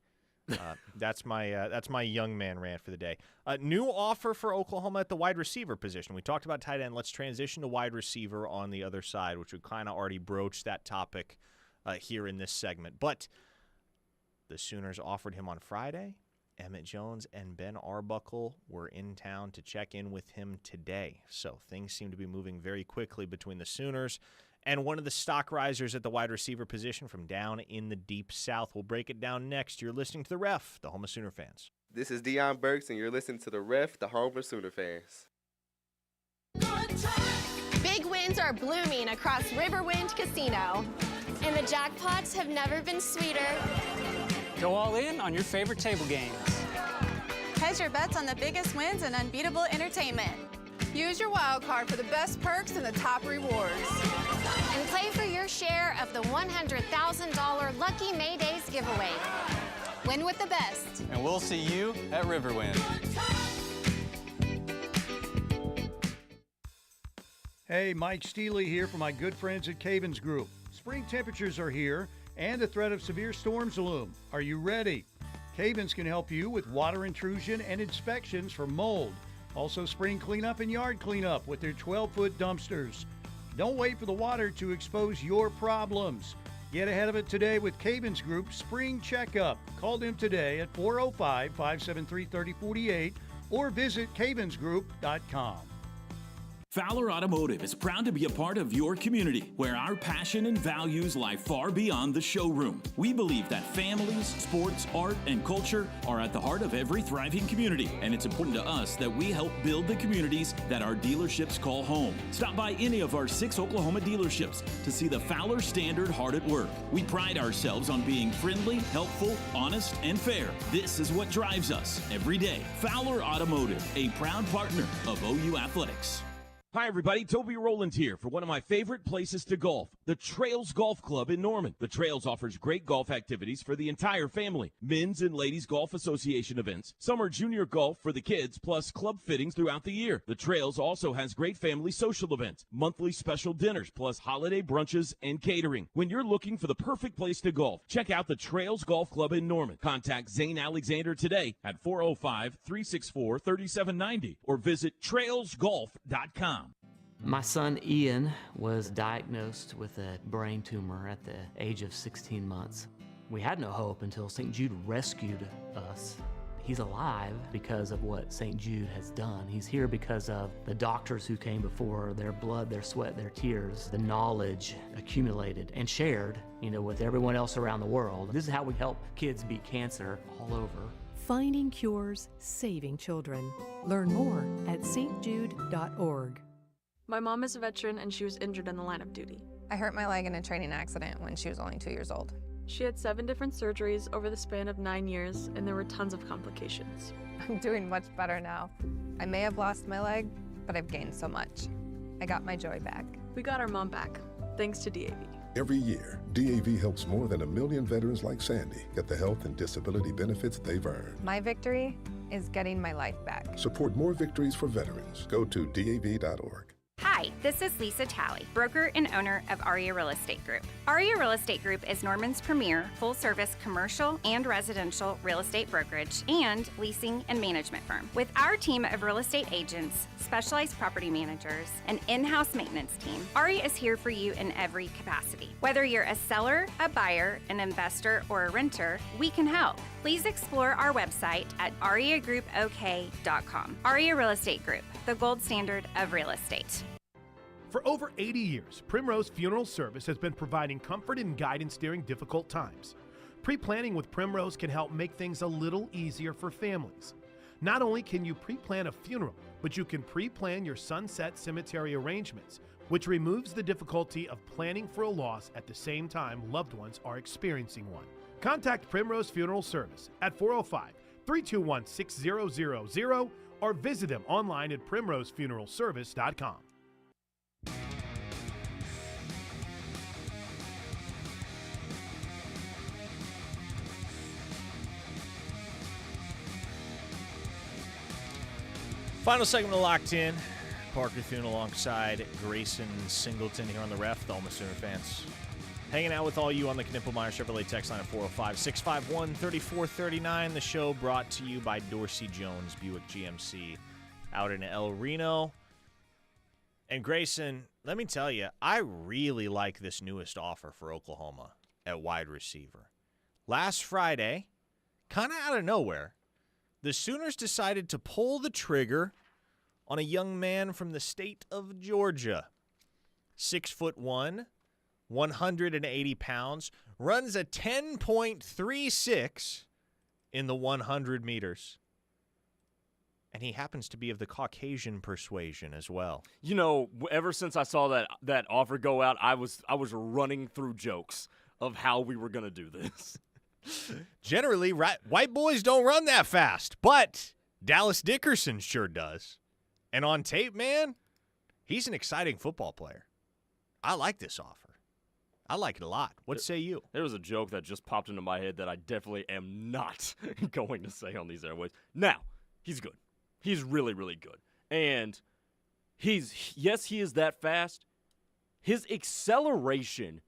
That's my young man rant for the day. New offer for Oklahoma at the wide receiver position. We talked about tight end. Let's transition to wide receiver on the other side, which we kind of already broached that topic here in this segment. But the Sooners offered him on Friday. Emmett Jones and Ben Arbuckle were in town to check in with him today. So things seem to be moving very quickly between the Sooners and one of the stock risers at the wide receiver position from down in the deep south. We'll break it down next. You're listening to The Ref, the home of Sooner fans. This is Deion Burks, and you're listening to The Ref, the home of Sooner fans. Big wins are blooming across Riverwind Casino. And the jackpots have never been sweeter. Go all in on your favorite table games. Hedge your bets on the biggest wins and unbeatable entertainment. Use your wild card for the best perks and the top rewards. And play for your share of the $100,000 Lucky May Days giveaway. Win with the best. And we'll see you at Riverwind. Hey, Mike Steely here for my good friends at Cavens Group. Spring temperatures are here and the threat of severe storms loom. Are you ready? Cavens can help you with water intrusion and inspections for mold. Also spring cleanup and yard cleanup with their 12-foot dumpsters. Don't wait for the water to expose your problems. Get ahead of it today with Cavens Group Spring Checkup. Call them today at 405-573-3048 or visit cavensgroup.com. Fowler Automotive is proud to be a part of your community, where our passion and values lie far beyond the showroom. We believe that families, sports, art, and culture are at the heart of every thriving community, and it's important to us that we help build the communities that our dealerships call home. Stop by any of our 6 Oklahoma dealerships to see the Fowler standard hard at work. We pride ourselves on being friendly, helpful, honest, and fair. This is what drives us every day. Fowler Automotive, a proud partner of OU Athletics. Hi, everybody. Toby Rowland here for one of my favorite places to golf, the Trails Golf Club in Norman. The Trails offers great golf activities for the entire family. Men's and Ladies Golf Association events, summer junior golf for the kids, plus club fittings throughout the year. The Trails also has great family social events, monthly special dinners, plus holiday brunches and catering. When you're looking for the perfect place to golf, check out the Trails Golf Club in Norman. Contact Zane Alexander today at 405-364-3790 or visit trailsgolf.com. My son Ian was diagnosed with a brain tumor at the age of 16 months. We had no hope until St. Jude rescued us. He's alive because of what St. Jude has done. He's here because of the doctors who came before, their blood, their sweat, their tears, the knowledge accumulated and shared, with everyone else around the world. This is how we help kids beat cancer all over. Finding cures, saving children. Learn more at stjude.org. My mom is a veteran and she was injured in the line of duty. I hurt my leg in a training accident when she was only 2 years old. She had 7 different surgeries over the span of 9 years, and there were tons of complications. I'm doing much better now. I may have lost my leg, but I've gained so much. I got my joy back. We got our mom back, thanks to DAV. Every year, DAV helps more than 1 million veterans like Sandy get the health and disability benefits they've earned. My victory is getting my life back. Support more victories for veterans. Go to DAV.org. Hi, this is Lisa Talley, broker and owner of Aria Real Estate Group. Aria Real Estate Group is Norman's premier full-service commercial and residential real estate brokerage and leasing and management firm. With our team of real estate agents, specialized property managers, and in-house maintenance team, Aria is here for you in every capacity. Whether you're a seller, a buyer, an investor, or a renter, we can help. Please explore our website at ariagroupok.com. Aria Real Estate Group, the gold standard of real estate. For over 80 years, Primrose Funeral Service has been providing comfort and guidance during difficult times. Pre-planning with Primrose can help make things a little easier for families. Not only can you pre-plan a funeral, but you can pre-plan your sunset cemetery arrangements, which removes the difficulty of planning for a loss at the same time loved ones are experiencing one. Contact Primrose Funeral Service at 405-321-6000 or visit them online at primrosefuneralservice.com. Final segment of Locked In. Parker Thune alongside Grayson Singleton here on the Ref, the Alma Sooner fans. Hanging out with all you on the Knippelmeyer Chevrolet text line at 405-651-3439. The show brought to you by Dorsey Jones Buick GMC out in El Reno. And Grayson, let me tell you, I really like this newest offer for Oklahoma at wide receiver. Last Friday, kind of out of nowhere, the Sooners decided to pull the trigger on a young man from the state of Georgia. 6'1", 180 pounds, runs a 10.36 in the 100 meters. And he happens to be of the Caucasian persuasion as well. Ever since I saw that offer go out, I was running through jokes of how we were going to do this. Generally, white boys don't run that fast, but Dallas Dickerson sure does. And on tape, man, he's an exciting football player. I like this offer. I like it a lot. What say you? There was a joke that just popped into my head that I definitely am not going to say on these airways. Now, he's good. He's really, really good. And he is that fast. His acceleration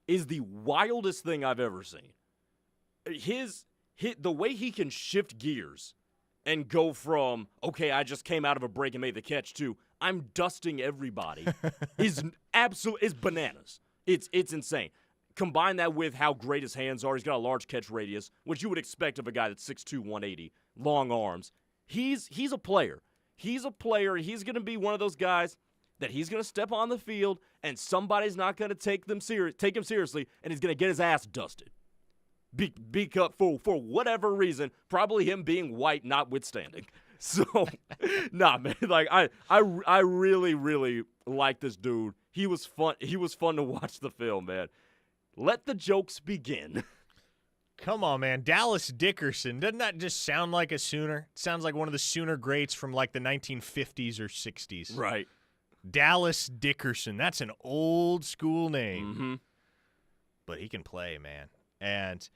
is the wildest thing I've ever seen. The way he can shift gears and go from, okay, I just came out of a break and made the catch, to I'm dusting everybody is bananas. It's insane. Combine that with how great his hands are. He's got a large catch radius, which you would expect of a guy that's 6'2", 180, long arms. He's a player. He's a player. He's going to be one of those guys that he's going to step on the field and somebody's not going to take him seriously, and he's going to get his ass dusted. For whatever reason, probably him being white notwithstanding. So, man, I really, really like this dude. He was fun. He was fun to watch the film, man. Let the jokes begin. Come on, man. Dallas Dickerson. Doesn't that just sound like a Sooner? It sounds like one of the Sooner greats from like the 1950s or 60s. Right. Dallas Dickerson. That's an old school name. Mm-hmm. But he can play, man. And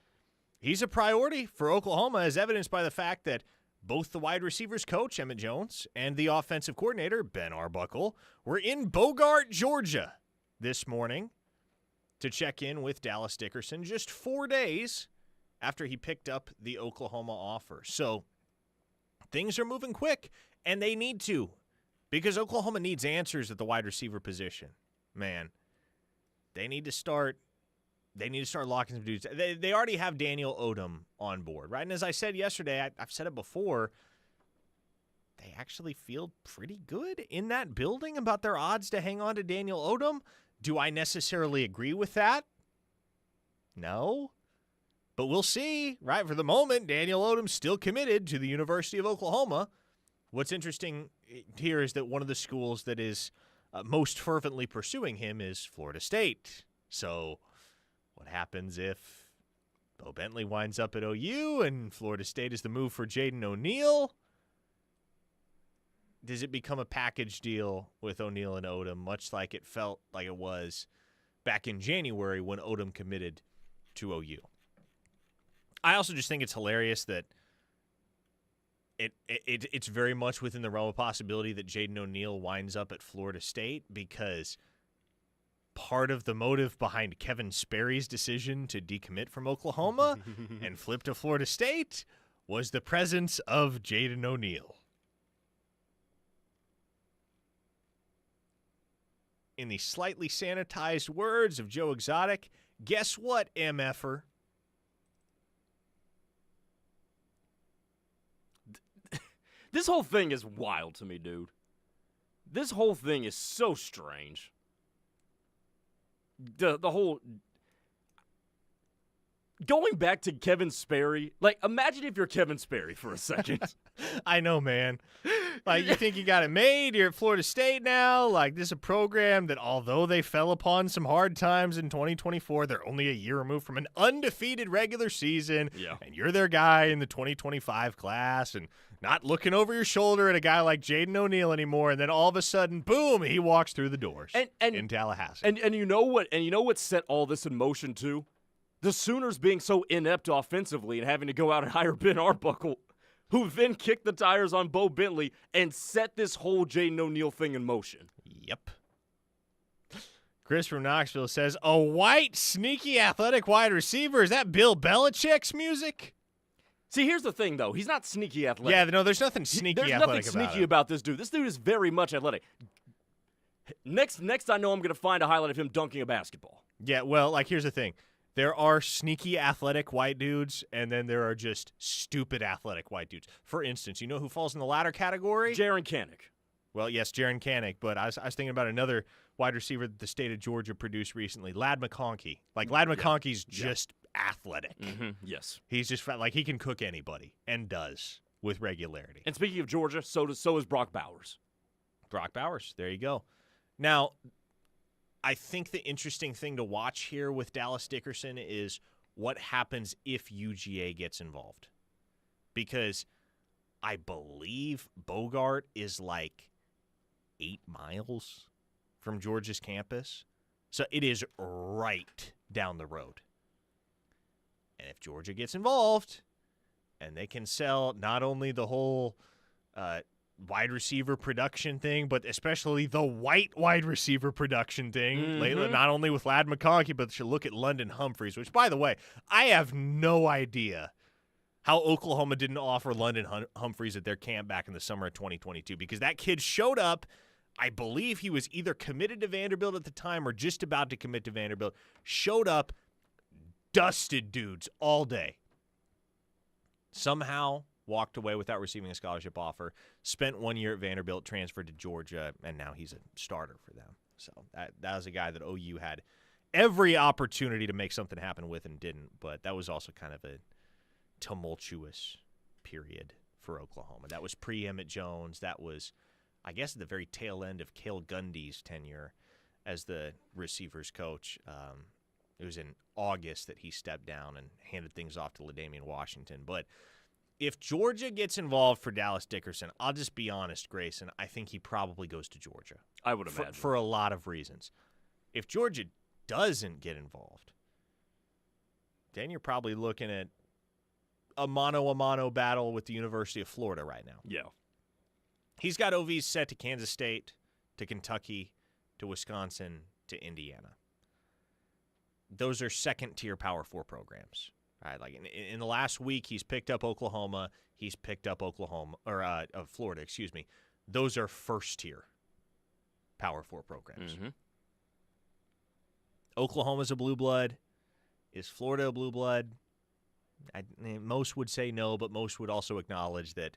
he's a priority for Oklahoma, as evidenced by the fact that both the wide receivers coach, Emmett Jones, and the offensive coordinator, Ben Arbuckle, were in Bogart, Georgia this morning to check in with Dallas Dickerson just 4 days after he picked up the Oklahoma offer. So things are moving quick, and they need to. Because Oklahoma needs answers at the wide receiver position. Man, they need to start locking some dudes. They already have Daniel Odom on board, right? And as I said yesterday, I've said it before, they actually feel pretty good in that building about their odds to hang on to Daniel Odom. Do I necessarily agree with that? No. But we'll see, right? For the moment, Daniel Odom's still committed to the University of Oklahoma. What's interesting here is that one of the schools that is most fervently pursuing him is Florida State. So what happens if Bo Bentley winds up at OU and Florida State is the move for Jaden O'Neal? Does it become a package deal with O'Neal and Odom, much like it felt like it was back in January when Odom committed to OU? I also just think it's hilarious that it's very much within the realm of possibility that Jaden O'Neal winds up at Florida State, because part of the motive behind Kevin Sperry's decision to decommit from Oklahoma and flip to Florida State was the presence of Jaden O'Neal. In the slightly sanitized words of Joe Exotic, guess what, MFer? This whole thing is wild to me, dude. This whole thing is so strange. The whole... Going back to Kevin Sperry, like, imagine if you're Kevin Sperry for a second. I know, man. Like, you think you got it made? You're at Florida State now. Like, this is a program that, although they fell upon some hard times in 2024, they're only a year removed from an undefeated regular season. Yeah. And you're their guy in the 2025 class, and not looking over your shoulder at a guy like Jaden O'Neal anymore. And then all of a sudden, boom, he walks through the doors in Tallahassee. And you know what? And you know what set all this in motion too? The Sooners being so inept offensively and having to go out and hire Ben Arbuckle, who then kicked the tires on Bo Bentley and set this whole Jaden O'Neal thing in motion. Yep. Chris from Knoxville says, a white, sneaky, athletic wide receiver. Is that Bill Belichick's music? See, here's the thing, though. He's not sneaky athletic. Yeah, no, there's nothing sneaky athletic about There's nothing sneaky about this dude. This dude is very much athletic. Next, I know I'm going to find a highlight of him dunking a basketball. Yeah, well, like, here's the thing. There are sneaky athletic white dudes, and then there are just stupid athletic white dudes. For instance, you know who falls in the latter category? Jaren Kanak. Well, yes, Jaren Kanak, but I was thinking about another wide receiver that the state of Georgia produced recently, Ladd McConkey. Like, Ladd McConkey's just athletic. Mm-hmm. Yes. He's just, like, he can cook anybody, and does, with regularity. And speaking of Georgia, so is Brock Bowers. Brock Bowers, there you go. Now, I think the interesting thing to watch here with Dallas Dickerson is what happens if UGA gets involved. Because I believe Bogart is like 8 miles from Georgia's campus. So it is right down the road. And if Georgia gets involved and they can sell not only the whole wide receiver production thing, but especially the white wide receiver production thing. Mm-hmm. Not only with Ladd McConkey, but you look at London Humphreys, which, by the way, I have no idea how Oklahoma didn't offer London Humphreys at their camp back in the summer of 2022, because that kid showed up. I believe he was either committed to Vanderbilt at the time or just about to commit to Vanderbilt. Showed up, dusted dudes all day. Somehow walked away without receiving a scholarship offer, spent 1 year at Vanderbilt, transferred to Georgia, and now he's a starter for them. So that was a guy that OU had every opportunity to make something happen with and didn't, but that was also kind of a tumultuous period for Oklahoma. That was pre-Emmett Jones. That was, I guess, at the very tail end of Cale Gundy's tenure as the receivers coach. It was in August that he stepped down and handed things off to LaDainian Washington. But if Georgia gets involved for Dallas Dickerson, I'll just be honest, Grayson, I think he probably goes to Georgia. I would imagine. For a lot of reasons. If Georgia doesn't get involved, then you're probably looking at a mano-a-mano battle with the University of Florida right now. Yeah. He's got OVs set to Kansas State, to Kentucky, to Wisconsin, to Indiana. Those are second-tier Power 4 programs. Right, like in the last week, he's picked up Oklahoma. He's picked up Florida. those are first-tier Power 4 programs. Mm-hmm. Oklahoma's a blue blood. Is Florida a blue blood? Most would say no, but most would also acknowledge that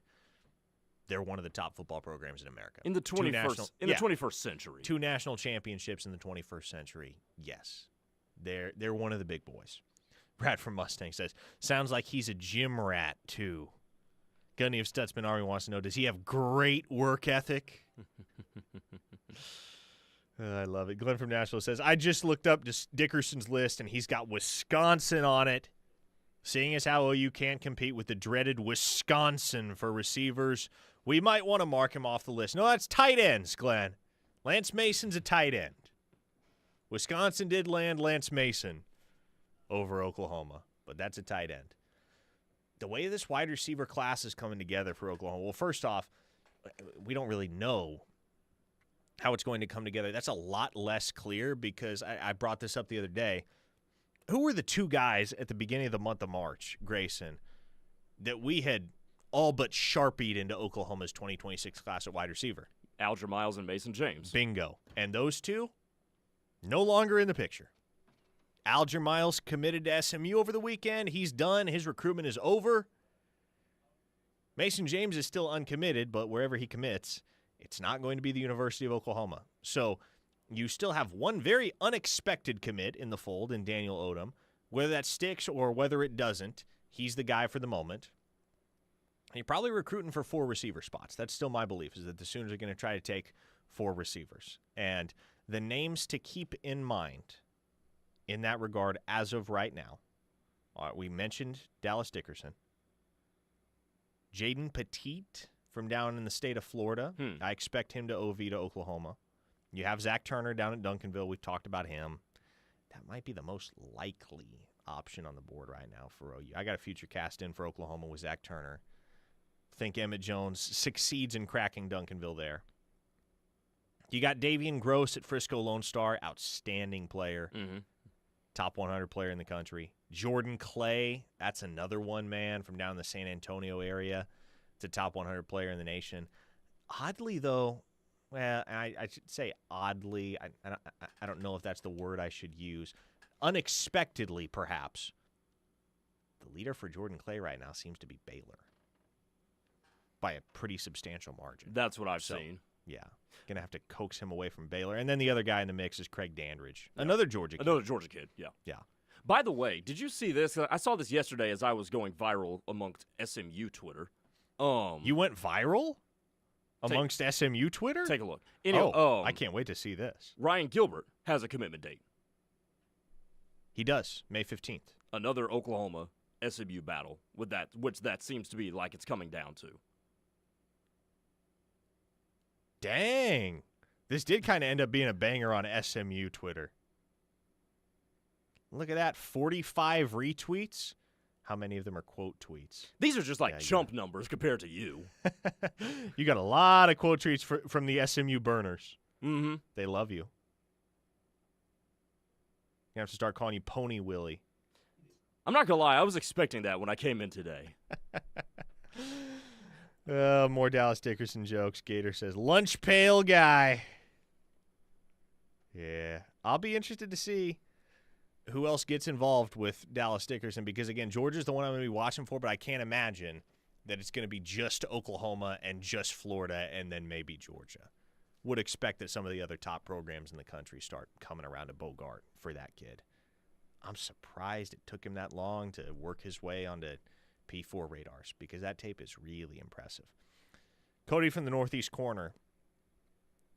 they're one of the top football programs in America. In the 21st century. 2 national championships in the 21st century, yes. They're one of the big boys. Brad from Mustang says, sounds like he's a gym rat, too. Gunny of Stutzman Army wants to know, does he have great work ethic? I love it. Glenn from Nashville says, I just looked up Dickerson's list, and he's got Wisconsin on it. Seeing as how OU can't compete with the dreaded Wisconsin for receivers, we might want to mark him off the list. No, that's tight ends, Glenn. Lance Mason's a tight end. Wisconsin did land Lance Mason over Oklahoma, but that's a tight end. The way this wide receiver class is coming together for Oklahoma, well, first off, we don't really know how it's going to come together. That's a lot less clear because I brought this up the other day. Who were the 2 guys at the beginning of the month of March, Grayson, that we had all but sharpied into Oklahoma's 2026 class at wide receiver? Alger Miles and Mason James. Bingo. And those 2, no longer in the picture. Alger Miles committed to SMU over the weekend. He's done. His recruitment is over. Mason James is still uncommitted, but wherever he commits, it's not going to be the University of Oklahoma. So you still have one very unexpected commit in the fold in Daniel Odom. Whether that sticks or whether it doesn't, he's the guy for the moment. And you're probably recruiting for 4 receiver spots. That's still my belief, is that the Sooners are going to try to take 4 receivers. And the names to keep in mind in that regard as of right now, we mentioned Dallas Dickerson. Jaden Petite from down in the state of Florida. I expect him to OV to Oklahoma. You have Zach Turner down at Duncanville. We've talked about him. That might be the most likely option on the board right now for OU. I got a future cast in for Oklahoma with Zach Turner. Think Emmett Jones succeeds in cracking Duncanville there. You got Davian Gross at Frisco Lone Star. Outstanding player. Mm-hmm. Top 100 player in the country. Jordan Clay, that's another one, man, from down in the San Antonio area. It's a top 100 player in the nation. Oddly, though, well, I should say oddly. I don't know if that's the word I should use. Unexpectedly, perhaps, the leader for Jordan Clay right now seems to be Baylor by a pretty substantial margin. That's what I've seen. Yeah. Going to have to coax him away from Baylor. And then the other guy in the mix is Craig Dandridge, another Georgia kid. Another Georgia kid, yeah. Yeah. By the way, did you see this? I saw this yesterday as I was going viral amongst SMU Twitter. You went viral amongst SMU Twitter? Take a look. Anyway, I can't wait to see this. Ryan Gilbert has a commitment date. He does, May 15th. Another Oklahoma SMU battle with that, which that seems to be like it's coming down to. Dang. This did kind of end up being a banger on SMU Twitter. Look at that, 45 retweets. How many of them are quote tweets? These are just like chump numbers compared to you. You got a lot of quote tweets from the SMU burners. Mm-hmm. They love you. You have to start calling you Pony Willie. I'm not going to lie. I was expecting that when I came in today. More Dallas Dickerson jokes. Gator says, lunch pail guy. Yeah. I'll be interested to see who else gets involved with Dallas Dickerson because, again, Georgia's the one I'm going to be watching for, but I can't imagine that it's going to be just Oklahoma and just Florida and then maybe Georgia. Would expect that some of the other top programs in the country start coming around to Bogart for that kid. I'm surprised it took him that long to work his way onto P4 radars because that tape is really impressive. Cody from the Northeast Corner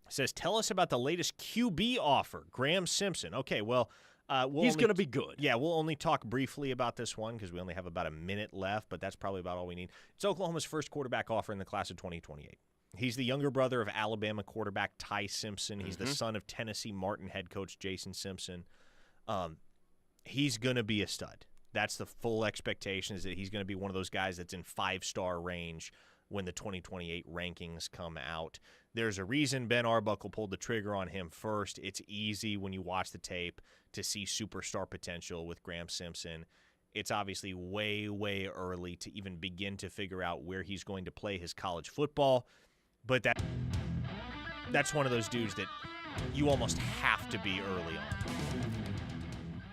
says, tell us about the latest QB offer, Graham Simpson. Okay, well, he's going to be good. Yeah, we'll only talk briefly about this one because we only have about a minute left, but that's probably about all we need. It's Oklahoma's first quarterback offer in the class of 2028. He's the younger brother of Alabama quarterback Ty Simpson. He's the son of Tennessee Martin head coach Jason Simpson. He's going to be a stud. That's the full expectation, is that he's going to be one of those guys that's in 5-star range when the 2028 rankings come out. There's a reason Ben Arbuckle pulled the trigger on him first. It's easy when you watch the tape to see superstar potential with Graham Simpson. It's obviously way, way early to even begin to figure out where he's going to play his college football. But that's one of those dudes that you almost have to be early on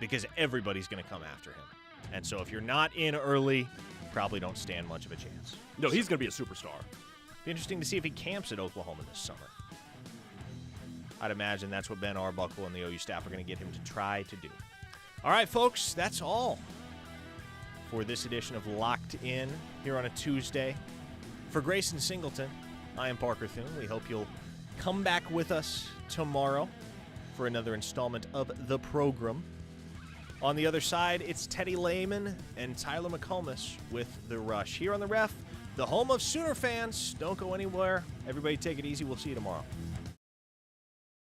because everybody's going to come after him. And so if you're not in early, you probably don't stand much of a chance. No, he's going to be a superstar. Be interesting to see if he camps at Oklahoma this summer. I'd imagine that's what Ben Arbuckle and the OU staff are going to get him to try to do. All right, folks, that's all for this edition of Locked In here on a Tuesday. For Grayson Singleton, I am Parker Thune. We hope you'll come back with us tomorrow for another installment of the program. On the other side, it's Teddy Lehman and Tyler McComas with The Rush. Here on The Ref, the home of Sooner fans. Don't go anywhere. Everybody take it easy. We'll see you tomorrow.